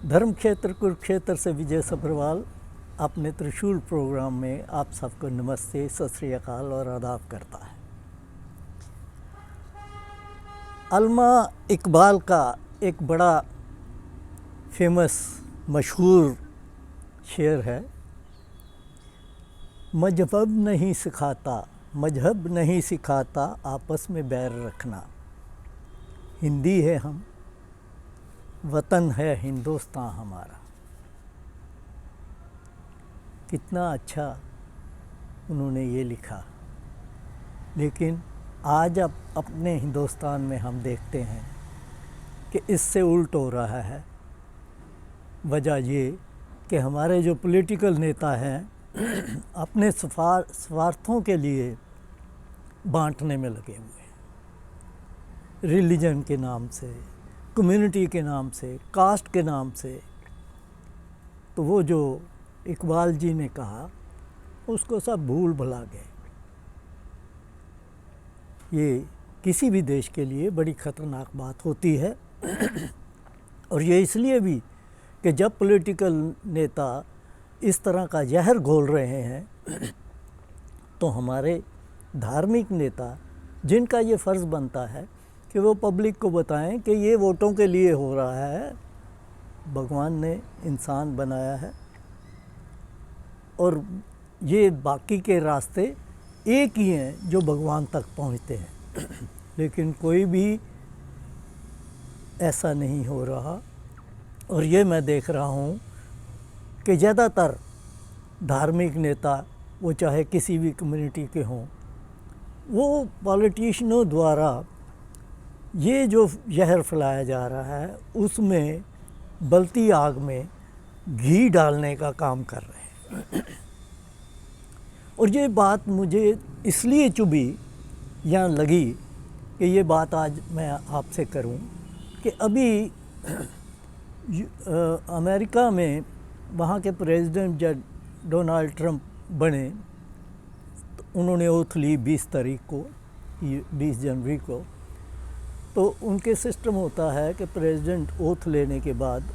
धर्म क्षेत्र कुरुक्षेत्र से विजय सब्रवाल अपने त्रिशूल प्रोग्राम में आप सबको नमस्ते, सत श्री अकाल और आदाब करता है। अल्मा इकबाल का एक बड़ा फेमस मशहूर शेर है, मजहब नहीं सिखाता आपस में बैर रखना। हिंदी है हम, वतन है हिंदुस्तान हमारा। कितना अच्छा उन्होंने ये लिखा। लेकिन आज अब अपने हिंदुस्तान में हम देखते हैं कि इससे उल्ट हो रहा है। वजह ये कि हमारे जो पॉलिटिकल नेता हैं अपने स्वार्थों के लिए बांटने में लगे हुए हैं। रिलीजन के नाम से, कम्युनिटी के नाम से, कास्ट के नाम से। तो वो जो इकबाल जी ने कहा उसको सब भूल भुला गए। ये किसी भी देश के लिए बड़ी ख़तरनाक बात होती है। और ये इसलिए भी कि जब पॉलिटिकल नेता इस तरह का जहर घोल रहे हैं तो हमारे धार्मिक नेता, जिनका ये फ़र्ज़ बनता है कि वो पब्लिक को बताएं कि ये वोटों के लिए हो रहा है। भगवान ने इंसान बनाया है और ये बाकी के रास्ते एक ही हैं जो भगवान तक पहुंचते हैं। लेकिन कोई भी ऐसा नहीं हो रहा। और ये मैं देख रहा हूँ कि ज़्यादातर धार्मिक नेता, वो चाहे किसी भी कम्युनिटी के हों, वो पॉलिटिशियनों द्वारा ये जो जहर फैलाया जा रहा है उसमें बलती आग में घी डालने का काम कर रहे हैं। और ये बात मुझे इसलिए चुभी या लगी कि ये बात आज मैं आपसे करूं कि अभी अमेरिका में वहाँ के प्रेसिडेंट जब डोनाल्ड ट्रंप बने तो उन्होंने ओथ ली 20 तारीख को, 20 जनवरी को। तो उनके सिस्टम होता है कि प्रेसिडेंट ओथ लेने के बाद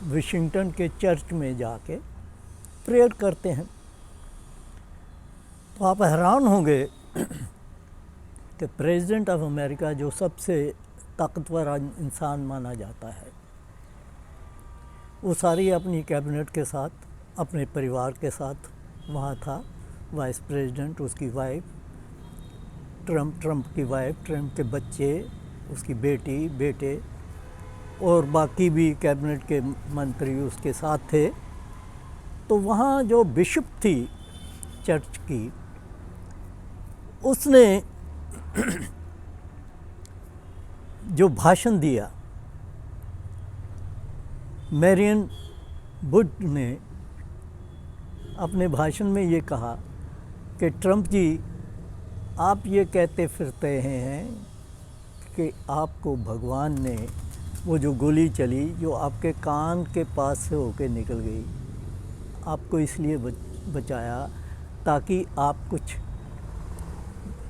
वाशिंगटन के चर्च में जाके प्रेयर करते हैं। तो आप हैरान होंगे कि प्रेसिडेंट ऑफ अमेरिका, जो सबसे ताकतवर इंसान माना जाता है, वो सारी अपनी कैबिनेट के साथ, अपने परिवार के साथ वहाँ था। वाइस प्रेसिडेंट, उसकी वाइफ, ट्रंप की वाइफ, ट्रंप के बच्चे, उसकी बेटी, बेटे और बाकी भी कैबिनेट के मंत्री उसके साथ थे। तो वहाँ जो बिशप थी चर्च की, उसने जो भाषण दिया, मैरियन वुड ने अपने भाषण में ये कहा कि ट्रंप जी, आप ये कहते फिरते हैं कि आपको भगवान ने वो जो गोली चली जो आपके कान के पास से होके निकल गई, आपको इसलिए बचाया ताकि आप कुछ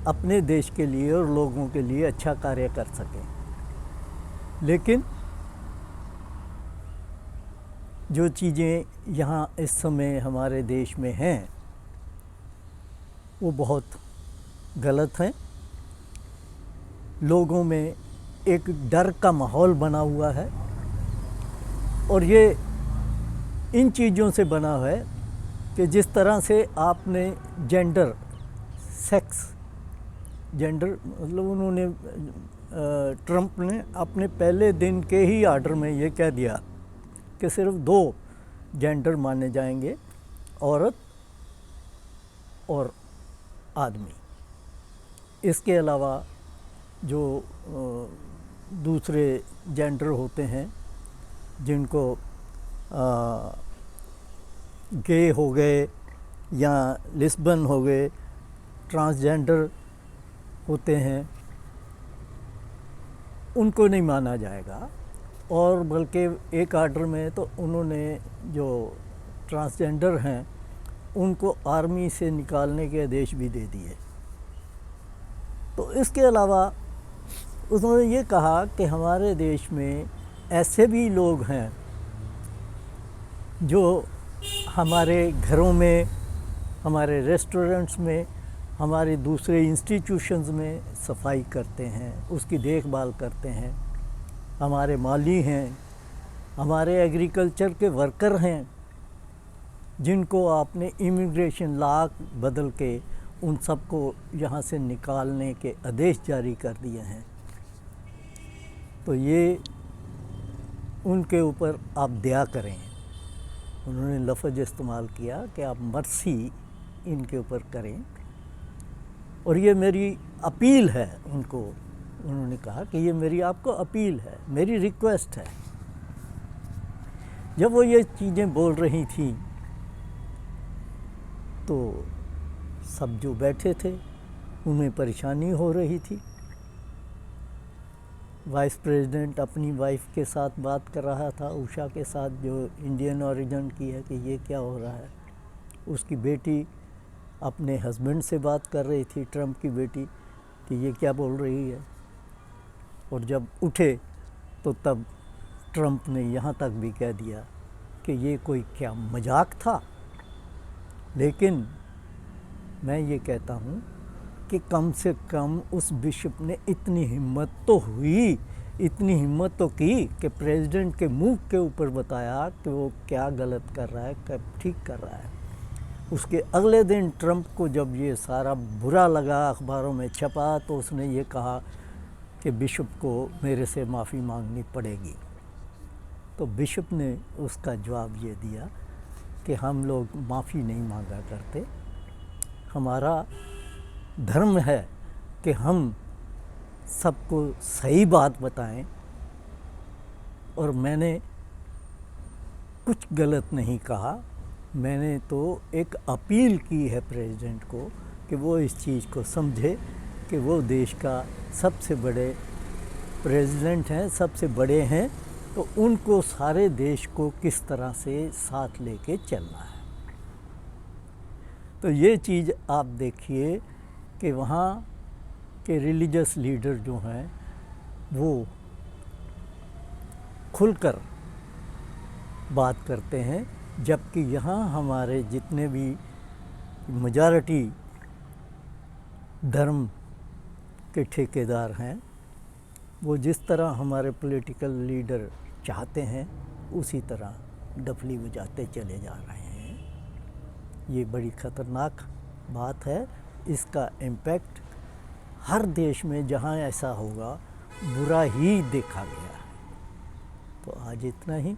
अपने देश के लिए और लोगों के लिए अच्छा कार्य कर सकें। लेकिन जो चीज़ें यहाँ इस समय हमारे देश में हैं वो बहुत गलत हैं। लोगों में एक डर का माहौल बना हुआ है और ये इन चीज़ों से बना है कि जिस तरह से आपने जेंडर मतलब उन्होंने ट्रंप ने अपने पहले दिन के ही आर्डर में ये कह दिया कि सिर्फ 2 जेंडर माने जाएंगे, औरत और आदमी। इसके अलावा जो दूसरे जेंडर होते हैं, जिनको गे हो गए या लेस्बियन हो गए, ट्रांसजेंडर होते हैं, उनको नहीं माना जाएगा। और बल्कि एक आर्डर में तो उन्होंने जो ट्रांसजेंडर हैं उनको आर्मी से निकालने के आदेश भी दे दिए। तो इसके अलावा उन्होंने ये कहा कि हमारे देश में ऐसे भी लोग हैं जो हमारे घरों में, हमारे रेस्टोरेंट्स में, हमारे दूसरे इंस्टीट्यूशंस में सफाई करते हैं, उसकी देखभाल करते हैं, हमारे माली हैं, हमारे एग्रीकल्चर के वर्कर हैं, जिनको आपने इमिग्रेशन लॉ बदल के उन सबको यहाँ से निकालने के आदेश जारी कर दिए हैं। तो ये उनके ऊपर आप दया करें। उन्होंने लफ्ज़ इस्तेमाल किया कि आप मर्सी इनके ऊपर करें, और ये मेरी अपील है उनको। उन्होंने कहा कि ये मेरी आपको अपील है, मेरी रिक्वेस्ट है। जब वो ये चीज़ें बोल रही थी तो सब जो बैठे थे उन्हें परेशानी हो रही थी। वाइस प्रेसिडेंट अपनी वाइफ के साथ बात कर रहा था, उषा के साथ, जो इंडियन ओरिजिन की है, कि ये क्या हो रहा है। उसकी बेटी अपने हस्बैंड से बात कर रही थी, ट्रंप की बेटी, कि ये क्या बोल रही है। और जब उठे तो तब ट्रंप ने यहाँ तक भी कह दिया कि ये कोई क्या मजाक था। लेकिन मैं ये कहता हूँ कि कम से कम उस बिशप ने इतनी हिम्मत तो हुई, इतनी हिम्मत तो की कि प्रेसिडेंट के मुंह के ऊपर बताया कि वो क्या गलत कर रहा है, क्या ठीक कर रहा है। उसके अगले दिन ट्रंप को जब ये सारा बुरा लगा, अखबारों में छपा, तो उसने ये कहा कि बिशप को मेरे से माफ़ी मांगनी पड़ेगी। तो बिशप ने उसका जवाब ये दिया कि हम लोग माफ़ी नहीं मांगा करते, हमारा धर्म है कि हम सबको सही बात बताएं, और मैंने कुछ गलत नहीं कहा। मैंने तो एक अपील की है प्रेसिडेंट को कि वो इस चीज़ को समझे कि वो देश का सबसे बड़े प्रेसिडेंट हैं, सबसे बड़े हैं, तो उनको सारे देश को किस तरह से साथ लेके चलना है। तो ये चीज़ आप देखिए कि वहाँ के रिलीजियस लीडर जो हैं वो खुलकर बात करते हैं, जबकि यहाँ हमारे जितने भी मेजॉरिटी धर्म के ठेकेदार हैं, वो जिस तरह हमारे पॉलिटिकल लीडर चाहते हैं उसी तरह डफली बजाते चले जा रहे हैं। ये बड़ी ख़तरनाक बात है। इसका इम्पैक्ट हर देश में जहाँ ऐसा होगा बुरा ही देखा गया है। तो आज इतना ही।